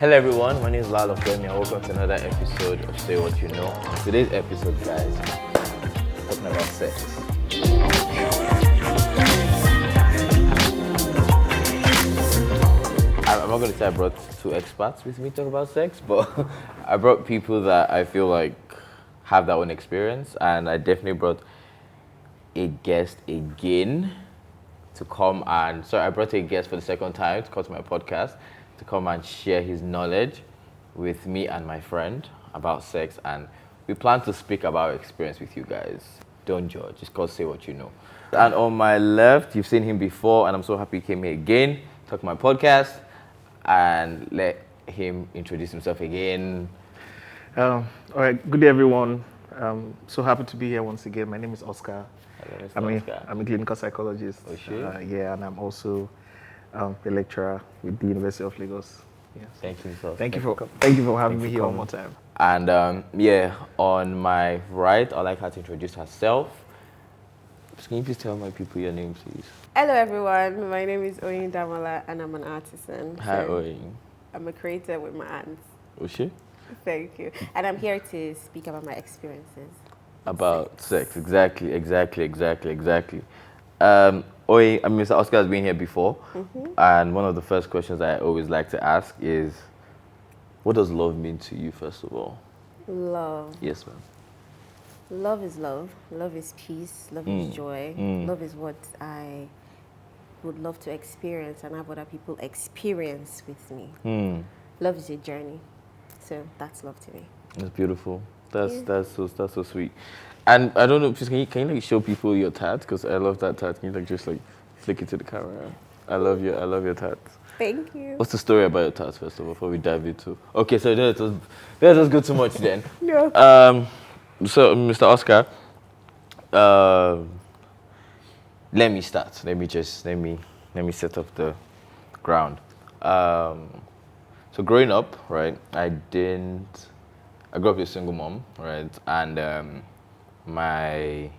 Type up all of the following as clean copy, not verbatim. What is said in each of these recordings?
Hello everyone, my name is Lalo Femi and welcome to another episode of Say What You Know. On today's episode, guys, talking about sex. I'm not going to say I brought two experts with me to talk about sex, but I brought people that I feel like have their own experience, and I definitely brought a guest again to come and, sorry, I brought a guest for the second time to come to my podcast to come and share his knowledge with me and my friend about sex, and we plan to speak about our experience with you guys. Don't judge, just cause say what you know. And on my left, you've seen him before, and I'm so happy he came here again, talk to my podcast, and let him introduce himself again. All right, good day, everyone. So happy to be here once again. My name is Oscar. I'm a clinical psychologist. Oh, sure. Yeah, and I'm also a lecturer with the University of Lagos. Yes. Thank you, sir. Thank you for having me here one more time. And on my right, I'd like her to introduce herself. Can you please tell my people your name, please? Hello everyone, my name is Oyin Damola and I'm an artisan. Hi, Oyin. I'm a creator with my hands. Oh, shit. Thank you. And I'm here to speak about my experiences. About sex. Exactly. Oyin, Mr. Oscar has been here before, and one of the first questions I always like to ask is, what does love mean to you, first of all? Love. Yes, ma'am. Love is love. Love is peace. Love is joy. Love is what I would love to experience and have other people experience with me. Love is a journey. So that's love to me. That's beautiful. That's so sweet. And I don't know, please, can you like show people your tat? Because I love that tat. Can you just flick it to the camera? I love your tat. Thank you. What's the story about your tat, first of all, before we dive into? Okay, so that doesn't go too much then. No. So, Mr. Oscar, let me start. Let me set up the ground. So growing up, right, I grew up with a single mom, right, and my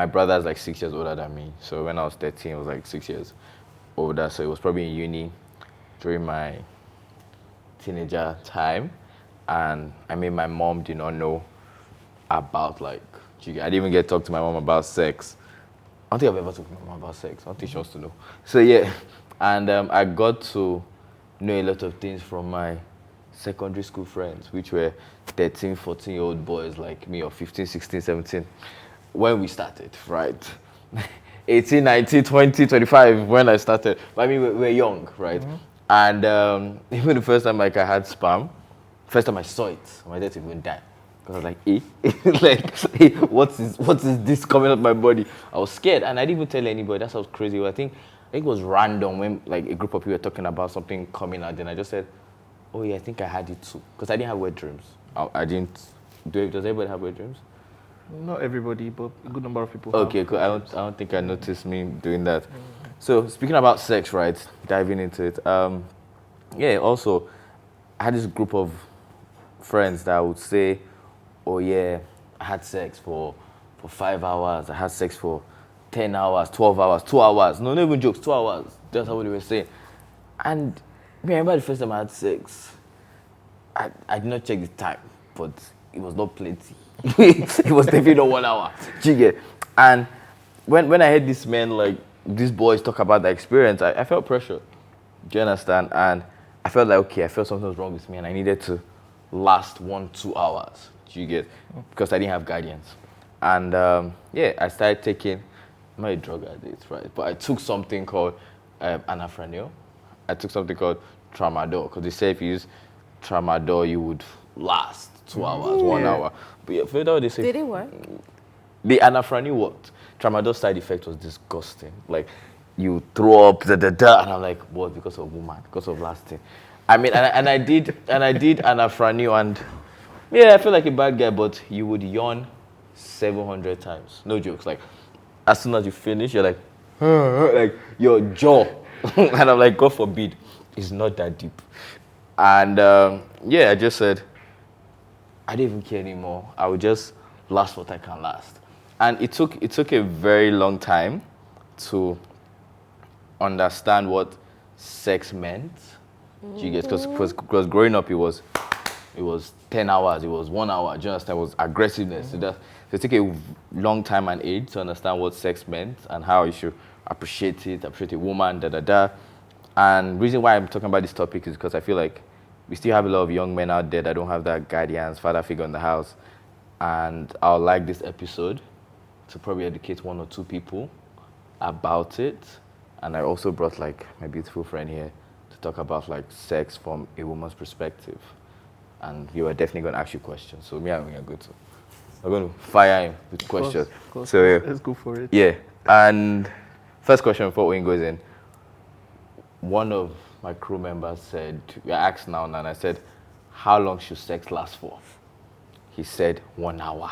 brother's like 6 years older than me. So when I was 13, I was like 6 years older. So it was probably in uni during my teenager time, and I mean my mom did not know about I didn't even get to talk to my mom about sex. I don't think I've ever talked to my mom about sex. I don't think she wants to know. So yeah, and I got to know a lot of things from my secondary school friends, which were 13, 14-year-old boys like me, or 15, 16, 17, when we started, right? 18, 19, 20, 25, when I started. But I mean, we're young, right? And even the first time I had sperm, first time I saw it, my dad even died. Because I was like, what is this coming out my body? I was scared, and I didn't even tell anybody. That sounds crazy. I think it was random when like a group of people were talking about something coming out. Then I just said, "Oh yeah, I think I had it too," because I didn't have wet dreams. I didn't. Does everybody have wet dreams? Not everybody, but a good number of people. Okay, cool. I don't think I noticed me doing that. So speaking about sex, right? Diving into it. Also, I had this group of friends that would say, "Oh yeah, I had sex for 5 hours. I had sex for 10 hours, 12 hours, 2 hours. No, not even jokes, 2 hours." That's what they were saying. And remember the first time I had sex, I did not check the time, but it was not plenty. It was definitely not 1 hour. Do you get? And when I heard these these boys talk about the experience, I felt pressure. Do you understand? And I felt like, okay, I felt something was wrong with me and I needed to last 1-2 hours. Do you get? Because I didn't have guidance. And I started taking, I'm not a drug addict, right? But I took something called anafranil. I took something called tramadol, because they say if you use tramadol, you would last 2 hours, 1 hour. But yeah, further they say. Did it work? The anafranil worked. Tramadol side effect was disgusting. Like, you throw up, and I'm like, what? Because of woman, because of lasting. I mean, and I did anafranil, and yeah, I feel like a bad guy, but you would yawn 700 times. No jokes. Like, as soon as you finish, you're like, like your jaw. And I'm like, God forbid, it's not that deep. And I just said, I didn't even care anymore. I would just last what I can last. And it took a very long time to understand what sex meant, Do you get? Because growing up, it was 10 hours, it was 1 hour. Do you understand? It was aggressiveness. So it took a long time and age to understand what sex meant and how you should appreciate a woman, And the reason why I'm talking about this topic is because I feel like we still have a lot of young men out there that don't have that guardians, father figure in the house. And I would like this episode to probably educate 1 or 2 people about it. And I also brought like my beautiful friend here to talk about like sex from a woman's perspective. And we were definitely going to ask you questions. So me and we are good. So we're going to fire him with questions. Of course. So Let's go for it. Yeah. And first question before Wayne goes in. One of my crew members said, we are asked now, and I said, how long should sex last for? He said 1 hour.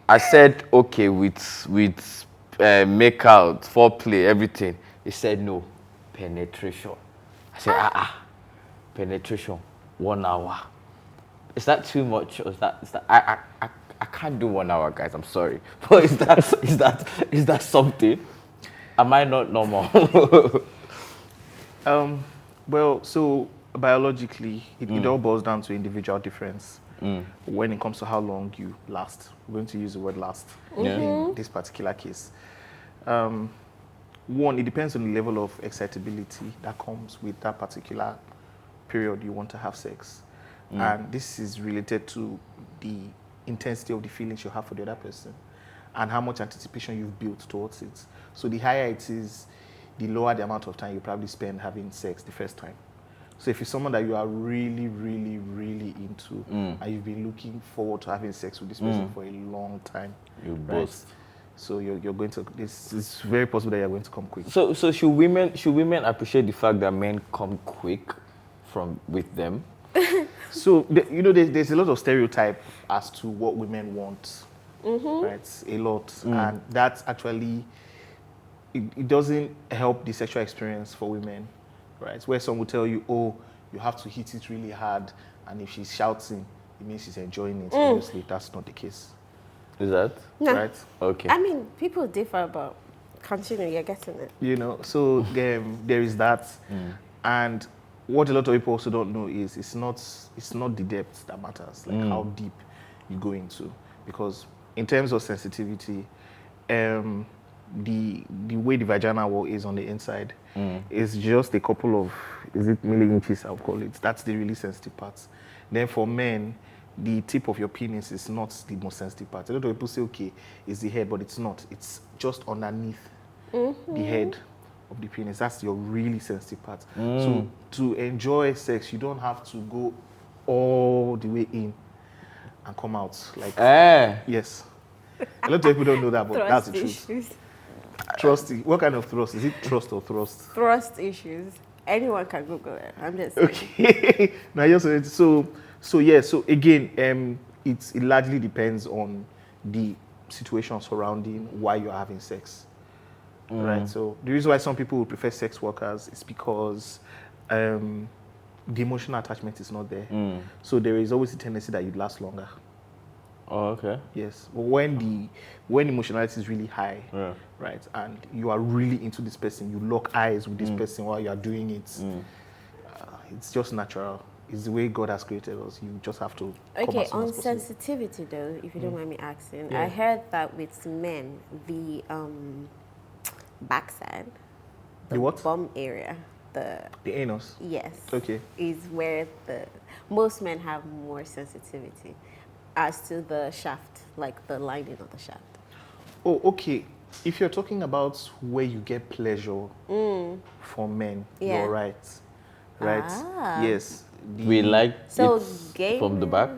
I said, okay, with make out, foreplay, everything. He said, no, penetration. I said, penetration, 1 hour. Is that too much? Or is that I can't do 1 hour, guys. I'm sorry, but is that something? Am I not normal? Well, so biologically, it all boils down to individual difference when it comes to how long you last. We're going to use the word last in this particular case. One, it depends on the level of excitability that comes with that particular period you want to have sex. And this is related to the intensity of the feelings you have for the other person and how much anticipation you've built towards it. So the higher it is, the lower the amount of time you probably spend having sex the first time. So if it's someone that you are really, really, really into and you've been looking forward to having sex with this person for a long time, You right? both. So you're going to, it's very possible that you're going to come quick. So should women appreciate the fact that men come quick with them? So, there's a lot of stereotype as to what women want, right? A lot. And that's actually, it doesn't help the sexual experience for women, right? Where some will tell you, oh, you have to hit it really hard, and if she's shouting, it means she's enjoying it. Obviously, that's not the case. Is that? No. Right? Okay. I mean, people differ about continue, you're getting it. So there is that. And what a lot of people also don't know is it's not the depth that matters, like how deep you go into. Because in terms of sensitivity, the way the vaginal wall is on the inside is just a couple of, is it milli-inches, I'll call it. That's the really sensitive part. Then for men, the tip of your penis is not the most sensitive part. A lot of people say, okay, it's the head, but it's not. It's just underneath the head of the penis. That's your really sensitive part. So to enjoy sex, you don't have to go all the way in and come out. Like, yes. A lot of people don't know that, but that's the truth. Trust. What kind of thrust? Is it trust or thrust? Thrust issues. Anyone can Google it. I'm just saying. Okay. Now, so again, it largely depends on the situation surrounding why you're having sex. Right. So the reason why some people would prefer sex workers is because the emotional attachment is not there. So there is always a tendency that you'd last longer. Oh, okay. Yes. When emotionality is really high, right, and you are really into this person, you lock eyes with this person while you are doing it. It's just natural. It's the way God has created us. You just have to. Okay, on sensitivity though, if you don't mind me asking, I heard that with men, the backside, the what? Bum area, the anus. Yes. Okay. Is where most men have more sensitivity as to the shaft, like the lining of the shaft. Oh, okay. If you're talking about where you get pleasure for men, you're right. Right? Yes. We like so it from the back?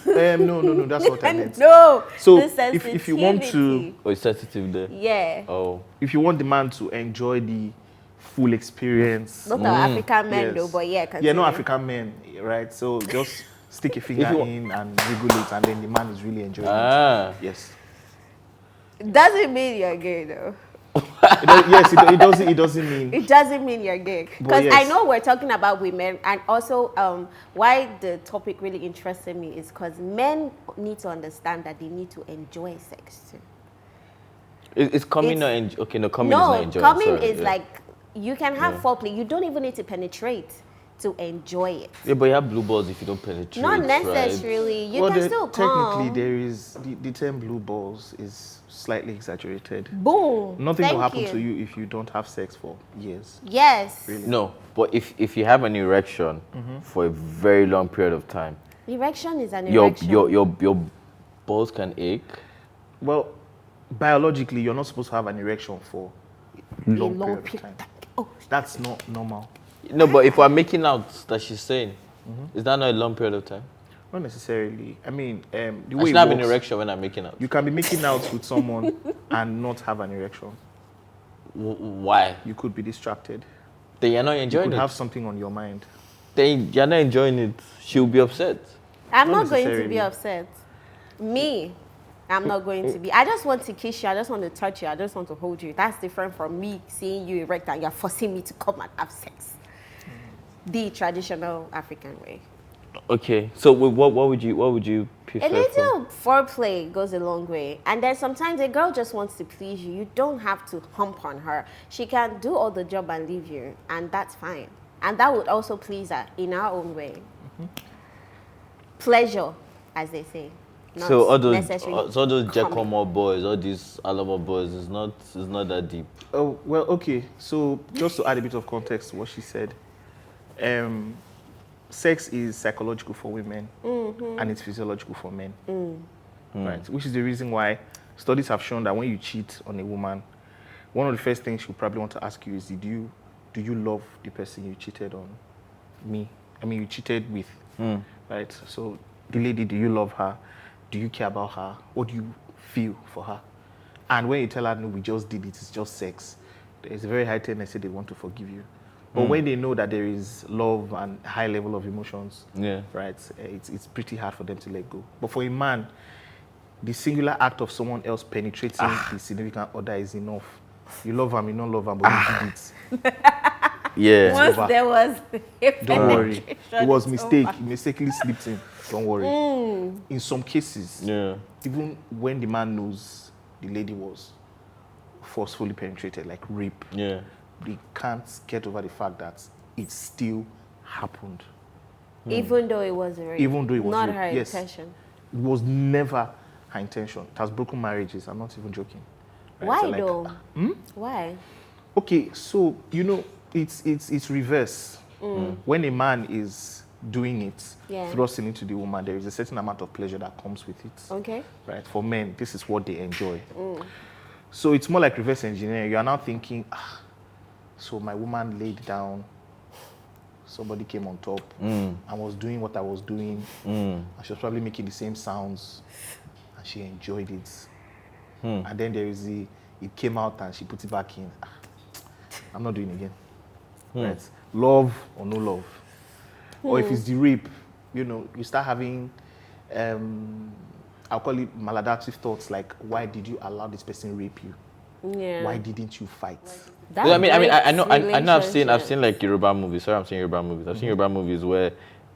No, that's what I meant. No. So if you want to... Oh, it's sensitive there? Yeah. Oh. If you want the man to enjoy the full experience... Not African men though, but yeah. Continue. Yeah, no African men, right? So just stick a finger in and wiggle it, and then the man is really enjoying it. Yes. Doesn't mean you're gay though. Yes, it doesn't mean. It doesn't mean you're gay. Because I know we're talking about women, and also why the topic really interested me is because men need to understand that they need to enjoy sex too. Is coming not coming is not enjoying. Coming is like, you can have foreplay. You don't even need to penetrate. to enjoy it. Yeah, but you have blue balls if you don't penetrate. Not right? necessarily. You Well, can still technically, come. there is the term blue balls is slightly exaggerated. Boom. Nothing will Thank happen to you if you don't have sex for years. Yes. Really? No, but if you have an erection for a very long period of time, Erection is an your erection. your balls can ache. Well, biologically, you're not supposed to have an erection for a long period of time. Oh, That's not normal. No, but if we're making out, that she's saying, is that not a long period of time? Not necessarily. I mean, the I way should it have an works, erection when I'm making out. you can be making out with someone and not have an erection. Why? You could be distracted. Then you're not You enjoying could it. have something on your mind. Then you're not enjoying it. She'll be upset. I'm Not not going to be necessarily. upset. Me, I'm not going to be. I just want to kiss you. I just want to touch you. I just want to hold you. That's different from me seeing you erect and you're forcing me to come and have sex. The traditional African way. Okay. So what would you prefer? A little foreplay goes a long way. And then sometimes a girl just wants to please you. You don't have to hump on her. She can do all the job and leave you, and that's fine. And that would also please her in her own way. Pleasure, as they say. Not So all those necessarily Jack coming. Homer boys, all these Alamo boys, it's not that deep. Oh, well, okay. So just to add a bit of context to what she said, sex is psychological for women and it's physiological for men. Right? Which is the reason why studies have shown that when you cheat on a woman, one of the first things she'll probably want to ask you is, do you love the person you cheated on? You cheated with. Right? So the lady, do you love her? Do you care about her? What do you feel for her? And when you tell her, no, we just did it, it's just sex, there's a very high tendency they want to forgive you. But when they know that there is love and high level of emotions, Yeah. right, it's pretty hard for them to let go. But for a man, the singular act of someone else penetrating his significant other is enough. You love him, you don't love him, but you did it. Yeah. Once over. there was Don't worry. penetration, It was it's mistake. over. He mistakenly slipped in. Don't worry. In some cases, Yeah. even when the man knows the lady was forcefully penetrated, like rape, Yeah. they can't get over the fact that it still happened. Even though it was a rape. Even though it was not rape, her yes. intention. It was never her intention. It has broken marriages. I'm not even joking. Right? Why So, like, though? Why? Okay, so it's reverse. When a man is doing it, Yeah. thrusting into the woman, there is a certain amount of pleasure that comes with it. Okay. Right? For men, this is what they enjoy. So it's more like reverse engineering. You are now thinking, so my woman laid down, somebody came on top, and was doing what I was doing, and she was probably making the same sounds, and she enjoyed it. And then it came out and she put it back in. I'm not doing it again. Right? Love or no love. Or if it's the rape, you start having, I'll call it maladaptive thoughts like, why did you allow this person rape you? Yeah. Why didn't you fight? That I mean, breaks I know. I've seen relationships. like Yoruba movies. Sorry, I'm saying Yoruba movies. I've seen Yoruba movies where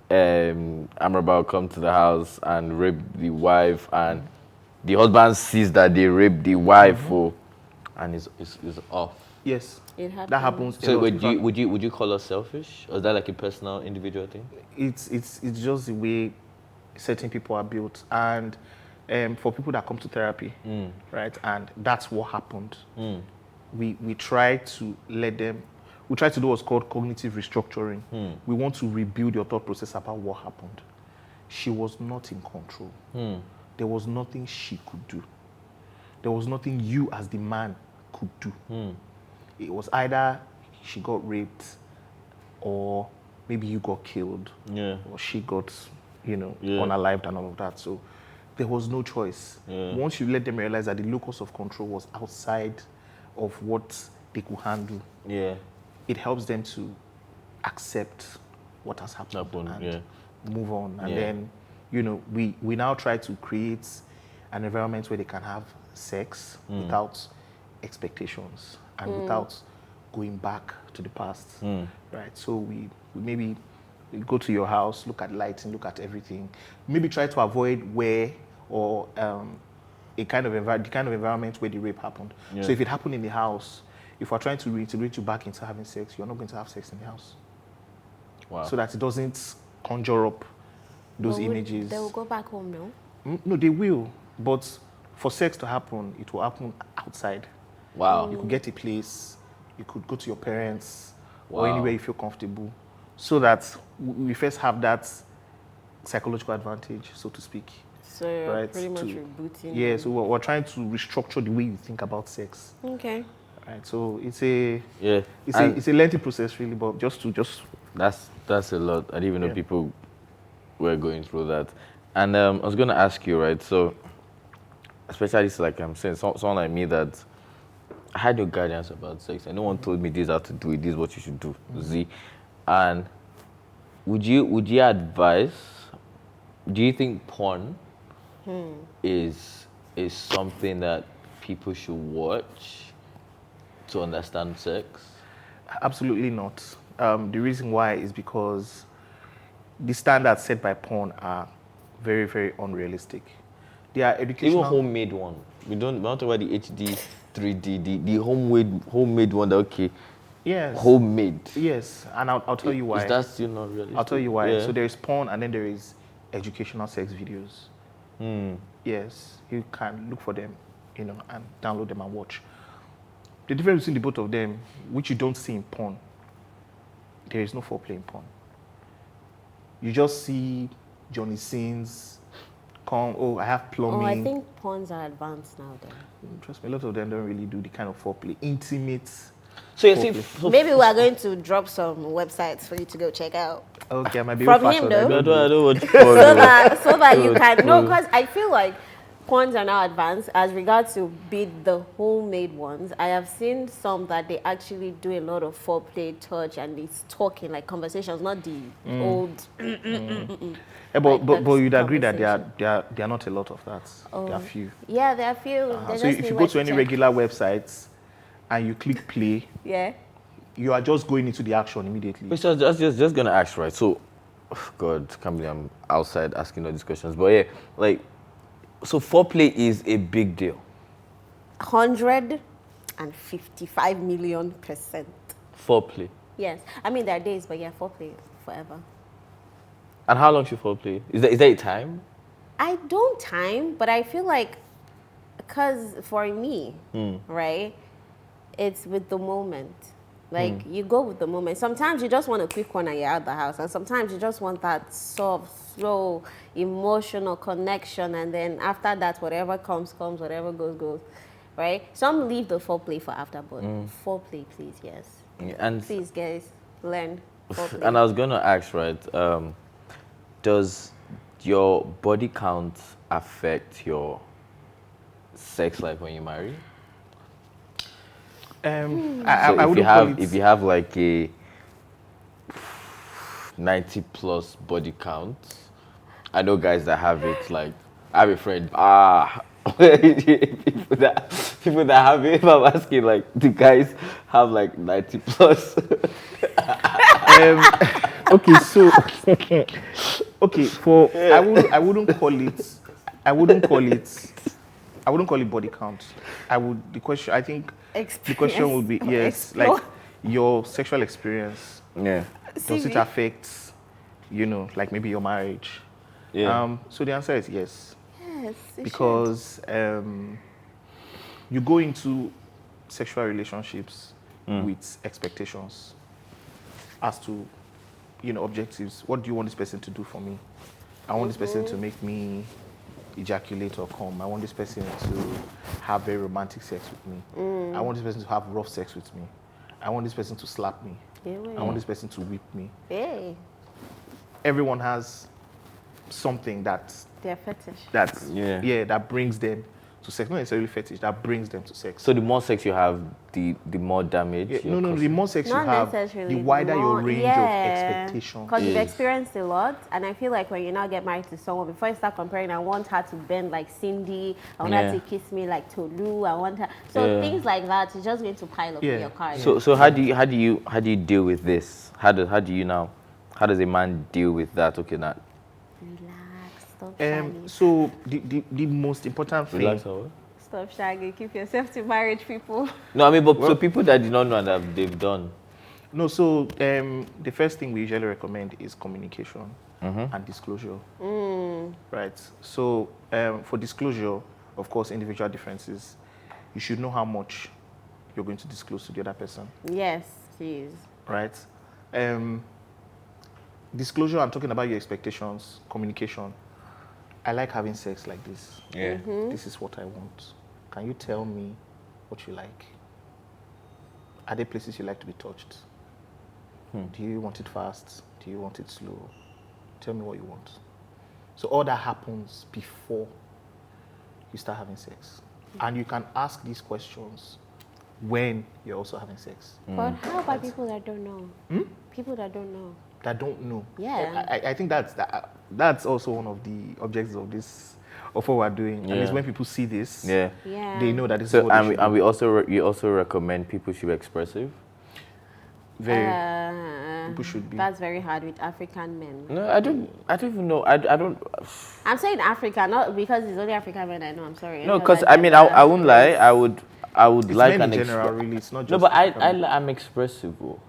Amraba will come to the house and rape the wife, and the husband sees that they raped the wife, and is off. Yes. It happens. That happens. a So lot. In fact, would you call us selfish, or is that like a personal, individual thing? it's just the way certain people are built, and for people that come to therapy, right, and that's what happened. We try to let them. We try to do what's called cognitive restructuring. We want to rebuild your thought process about what happened. She was not in control. There was nothing she could do. There was nothing you as the man could do. It was either she got raped, or maybe you got killed, Yeah. or she got, Yeah. unalived and all of that. So there was no choice. Once you let them realize that the locus of control was outside of what they could handle, Yeah. it helps them to accept what has happened and move on. And then, we now try to create an environment where they can have sex without expectations and without going back to the past, right? So we maybe go to your house, look at lighting, look at everything. Maybe try to avoid where or the kind of environment where the rape happened. So if it happened in the house, if we're trying to reintegrate you back into having sex, you're not going to have sex in the house. Wow. so that it doesn't conjure up those But images. they will go back home, no? No, they will. But for sex to happen, it will happen outside. Wow. You could get a place, you could go to your parents, or Wow. anywhere you feel comfortable, so that we first have that psychological advantage, so to speak. So you're Right, pretty much to- rebooting. Yeah, so we're trying to restructure the way you think about sex. Okay. Right, so it's a Yeah. it's And a it's a lengthy process really, but just that's a lot. I didn't even know Yeah. people were going through that. And I was going to ask you, right? So, especially like I'm saying, someone like me that I had no guidance about sex, and no one told me this how to do it. This is what you should do. Z. And would you advise? Do you think porn is something that people should watch to understand sex? absolutely not. The reason why is because the standards set by porn are very, very unrealistic. They are Even educational. homemade one. We're not talking about the HD, 3D, the homemade one. That okay, Yes. homemade. Yes, and I'll tell you why. Is that still not realistic? I'll tell you why. Yeah. So there is porn and then there is educational sex videos. Yes, you can look for them, and download them and watch. The difference between the both of them, which you don't see in porn, there is no foreplay in porn. You just see Johnny Sins come, oh, I have plumbing. Oh, I think porns are advanced now then. Trust me, a lot of them don't really do the kind of foreplay, intimate. So you see, Maybe we are going to drop some websites for you to go check out. Okay, I might be From old-fashioned, him, I though? I don't watch So porn. that you can no, because I feel like porns are now advanced as regards to be the homemade ones. I have seen some that they actually do a lot of foreplay, touch, and it's talking like conversations, not the old. Yeah, Like but that's you'd agree that conversation. there are not a lot of that. There are few. Yeah, there are few. They So just if need you where go to any check. regular websites and you click play, Yeah. you are just going into the action immediately. Which I was just gonna ask, right? So, God, can't believe I'm outside asking all these questions. But yeah, like, so foreplay is a big deal. 155,000,000%. Foreplay. Yes. I mean, there are days, but yeah, foreplay forever. And how long should foreplay? Is there a time? I don't time, but I feel like, because for me, right, it's with the moment. Like, you go with the moment. Sometimes you just want a quick one and you're out the house. And sometimes you just want that soft, slow, emotional connection. And then after that, whatever comes, whatever goes. Right? Some leave the foreplay for after, but foreplay, please, yes. Yeah, and Please, guys, learn foreplay. and I was gonna ask, right? Does your body count affect your sex life when you marry? I So wouldn't call it. if you have like a 90 plus body count, I know guys that have it. Like I have a friend. People that have it. If I'm asking, like, the guys have like 90 plus. Okay, so okay, I wouldn't call it body count. The question would be yes, Explore. like your sexual experience. Yeah. Does it affect, like maybe your marriage? Yeah. So the answer is yes, Yes, it because you go into sexual relationships with expectations as to, objectives. What do you want this person to do for me? I want this person to make me ejaculate or come. I want this person to have very romantic sex with me. I want this person to have rough sex with me. I want this person to slap me. Yeah, I want this person to whip me. Hey, Everyone has something that they're fetish. that brings them to sex. Not necessarily fetish, that brings them to sex. So the more sex you have, the more damage. Yeah, you're the causing. more sex you Not have, necessarily. the wider your more- range of expectation. Because you've is. experienced a lot, and I feel like when you now get married to someone, before you start comparing, I want her to bend like Cindy, I want her Yeah. to kiss me like Tolu, I want her. So Yeah. things like that is just going to pile up in Yeah. your car. So how do you deal with this? How does a man deal with that? Okay, now Relax, stop shagging. So the most important thing. relax. Or what? Stop shagging. Keep yourself to marriage, people. No, I mean, but so people that did not know and that they've done. No, so the first thing we usually recommend is communication and disclosure. Right. So for disclosure, of course, individual differences, you should know how much you're going to disclose to the other person. Yes, please. Right. Disclosure, I'm talking about your expectations, communication. I like having sex like this. Yeah. This is what I want. Can you tell me what you like? Are there places you like to be touched? Do you want it fast? Do you want it slow? Tell me what you want. So all that happens before you start having sex. And you can ask these questions when you're also having sex. But how about people that don't know? People that don't know. That don't know. Yeah. I think that's also one of the objectives of this, of what we're doing. Yeah. And it's when people see this, Yeah. Yeah. they know that this is So what they should and do. we also you also recommend people should be expressive. People should be. That's very hard with African men. No, I don't even know. I don't. I'm saying Africa, not because it's only African men I know. I'm sorry. No, Any because other I mean, I gender won't lie. is- I would It's like men an in general, really. It's not just. No, but I'm expressive, oh.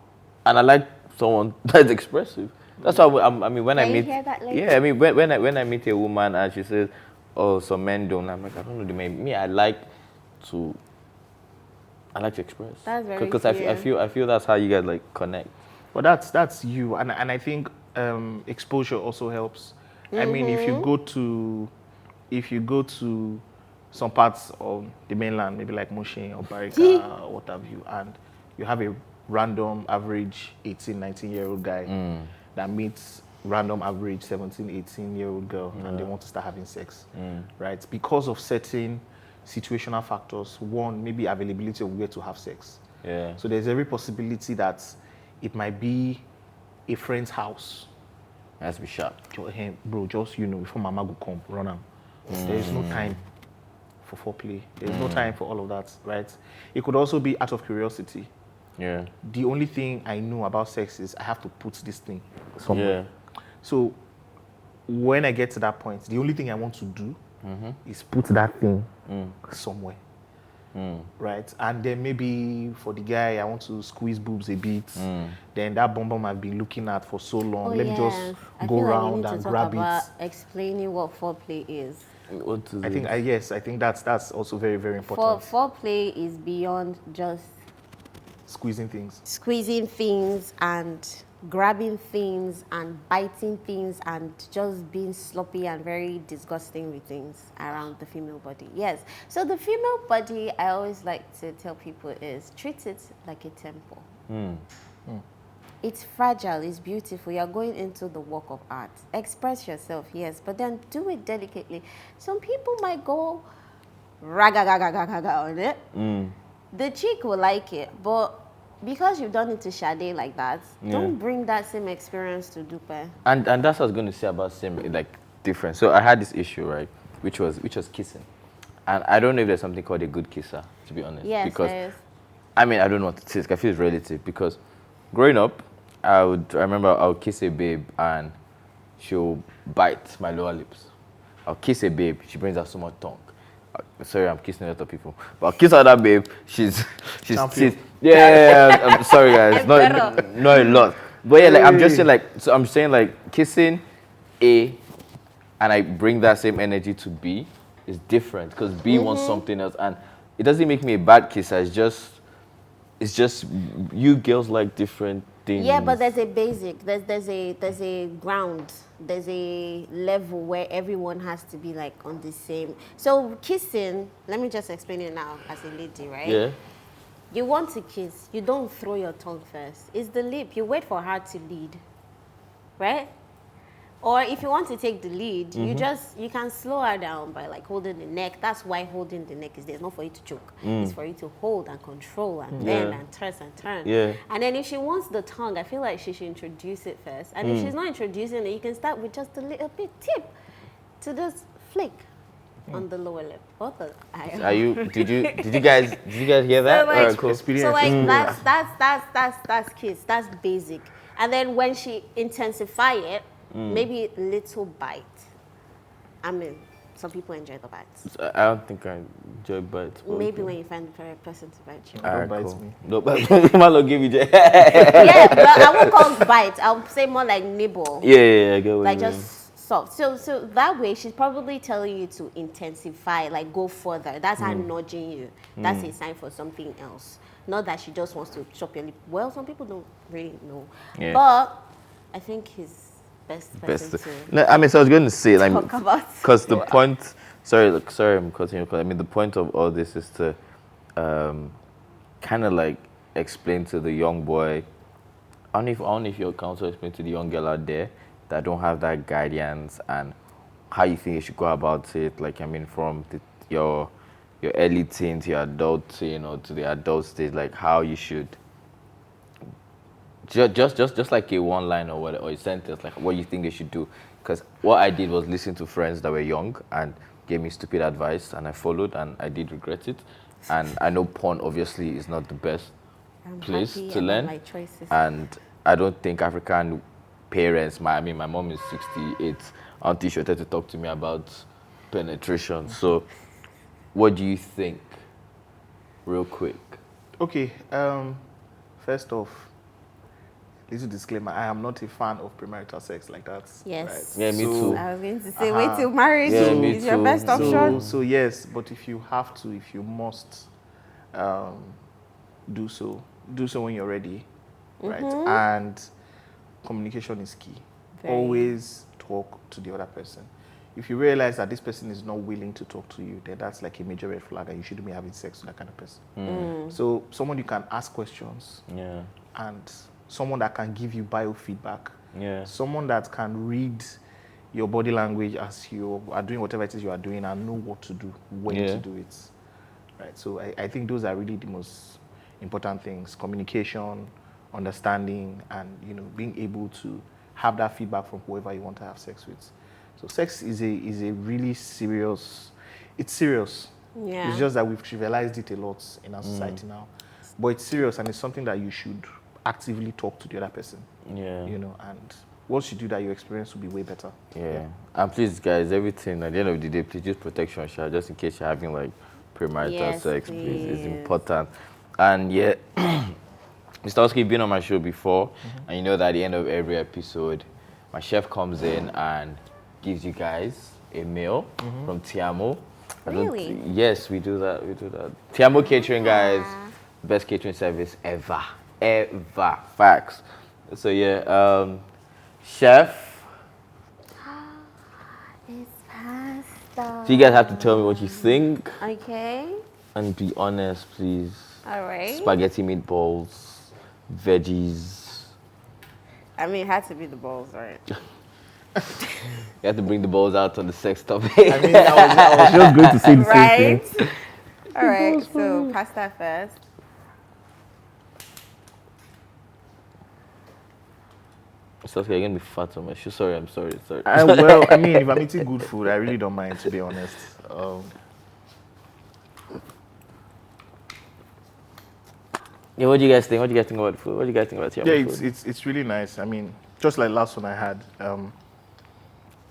And I like someone that's expressive. That's why I mean when I Can you meet. hear that, lady? Yeah, I mean when I meet a woman and she says, "Oh, some men don't," I'm like, I don't know the men. Me, I like to express. That's very Because clear. I feel that's how you guys like connect. Well, that's you, and I think exposure also helps. I mean, if you go to some parts of the mainland, maybe like Moshe or Barika or what have you, and you have a random average 18, 19-year-old guy that meets random average 17, 18-year-old girl, and they want to start having sex, right? Because of certain situational factors. One, maybe availability of where to have sex. Yeah. So there's every possibility that it might be a friend's house. It has to be sharp. Hey, bro, just, before mama go come, run am. There is no time for foreplay. There's no time for all of that, right? It could also be out of curiosity. Yeah. The only thing I know about sex is I have to put this thing somewhere. Yeah. So when I get to that point, the only thing I want to do is put that thing somewhere. Right? And then maybe for the guy, I want to squeeze boobs a bit. Then that bum bum I've been looking at for so long. Let me just I go feel like we around need to and talk grab about it. explaining what foreplay is. What is I think, it? I think that's also very, very important. Foreplay is beyond just Squeezing things. squeezing things and grabbing things and biting things and just being sloppy and very disgusting with things around the female body. Yes. So the female body, I always like to tell people is treat it like a temple. It's fragile, it's beautiful. You're going into the work of art. Express yourself, yes, but then do it delicately. Some people might go raga on it. The chick will like it, but because you've done it to Sade like that, don't bring that same experience to Dupe. And that's what I was going to say about same like difference. So I had this issue, right, which was kissing, and I don't know if there's something called a good kisser, to be honest. Yes, because there is. I mean I don't know what it is. I feel it's relative because growing up, I remember I would kiss a babe and she'll bite my lower lips. I'll kiss a babe, she brings out so much tongue. Sorry, I'm kissing a lot of people. But I'll kiss other babe, she's Champion. I'm sorry guys, not a lot. But yeah, like I'm just saying I'm saying like kissing A and I bring that same energy to B is different because B wants something else and it doesn't make me a bad kisser, it's just you girls like different things. Yeah, but there's a basic, there's a ground, there's a level where everyone has to be like on the same. So kissing, let me just explain it now as a lady, right? Yeah. You want to kiss, you don't throw your tongue first. It's the lip. You wait for her to lead, right? Or if you want to take the lead, you can slow her down by like holding the neck. That's why holding the neck is there. It's not for you to choke. It's for you to hold and control and bend and twist and turn. Yeah. And then if she wants the tongue, I feel like she should introduce it first. And if she's not introducing it, you can start with just a little bit tip to just flick on the lower lip. Both of Did you guys hear that? So, like, Alright, cool. Experience. So like that's kiss. That's basic. And then when she intensify it, maybe little bite. I mean, some people enjoy the bites. I don't think I enjoy bites. but Maybe okay. when you find the correct person to bite you. Don't Alright, bite cool. me. No, but man, give me Yeah, but I won't call it bite. I'll say more like nibble. Yeah, I get what Like you mean. just soft. So that way she's probably telling you to intensify, like go further. That's her nudging you. That's a sign for something else. Not that she just wants to chop your lip. Well, some people don't really know. Yeah. But I think he's best person Best. to No, I mean, so I was going to say, like, talk about. because the point. Sorry, look, sorry, I'm cutting you. 'Cause I mean, the point of all this is to, kind of like explain to the young boy. I don't know if your counsel explain to the young girl out there that don't have that guidance and how you think you should go about it. Like, I mean, from your early teen to your adult teen or to the adult stage, like how you should just like a one line or what, or a sentence, like what you think they should do. Because what I did was listen to friends that were young and gave me stupid advice, and I followed, and I did regret it. And I know porn obviously is not the best I'm place happy to about learn, my choices. and I don't think African parents. My mom is 68. I don't think she wanted to talk to me about penetration. So, what do you think, real quick? Okay. First off, little disclaimer: I am not a fan of premarital sex like that. Yes. Yeah, me So- too. I was going to say, wait till marriage Yeah, me is your too. best option. So yes, but if you have to, if you must, do so when you're ready, right? And communication is key. Very. Always talk to the other person. If you realize that this person is not willing to talk to you, then that's like a major red flag, and you shouldn't be having sex with that kind of person. So someone you can ask questions, Yeah, and someone that can give you biofeedback, yeah, someone that can read your body language as you are doing whatever it is you are doing and know what to do, when Yeah. to do it. Right. So I think those are really the most important things: communication, understanding, and being able to have that feedback from whoever you want to have sex with. So sex is a really serious. It's serious. Yeah. It's just that we've trivialized it a lot in our society now. But it's serious, and it's something that you should actively talk to the other person. yeah. And once you do that, your experience will be way better. Yeah. And please, guys, everything at the end of the day, please use protection, just in case you're having like premarital Yes, sex. Please, it's please. important. And yeah, Mr. Oski, you've been on my show before, and you know that at the end of every episode, my chef comes in and gives you guys a meal from Tiamo. Really? Yes, we do that. Tiamo Catering, guys, best catering service ever. Facts. So yeah, chef. It's pasta. So you guys have to tell me what you think Okay. and be honest, please. All right. Spaghetti meatballs, veggies. I mean, it had to be the balls, right? You have to bring the balls out on the sex topic. I mean, I was just going to say the same thing. Right. All right. So pasta first. So okay, you're gonna be fat on my shoe. Sorry, I'm sorry. Well, I mean, if I'm eating good food, I really don't mind, to be honest. Yeah, what do you guys think? What do you guys think about food? What do you guys think about Tiamo Yeah, food? it's really nice. I mean, just like last one I had,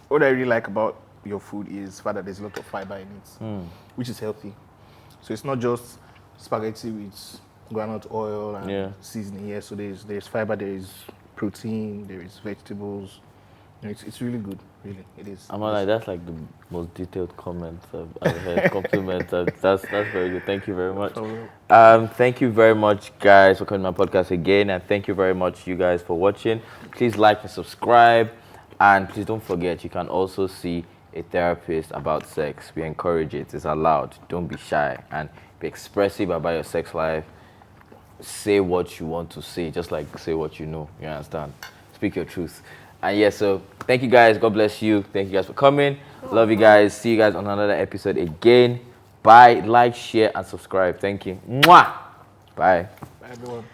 what I really like about your food is the fact that there's a lot of fiber in it, which is healthy. So it's not just spaghetti with granite oil and Yeah. seasoning. Yeah, so there's fiber, there is protein, there is vegetables. It's really good, really. It is. I'm not like that's like the most detailed comment I've heard. Compliment. That's very good. Thank you very much. Thank you very much, guys, for coming to my podcast again, and thank you very much, you guys, for watching. Please like and subscribe, and please don't forget you can also see a therapist about sex. We encourage it. It's allowed. Don't be shy and be expressive about your sex life. Say what you want to say, just like say what you know. You understand? Speak your truth. And yeah, so thank you guys. God bless you. Thank you guys for coming. Love you guys. See you guys on another episode again. Bye. Like, share, and subscribe. Thank you. Mwah. Bye. Bye, everyone.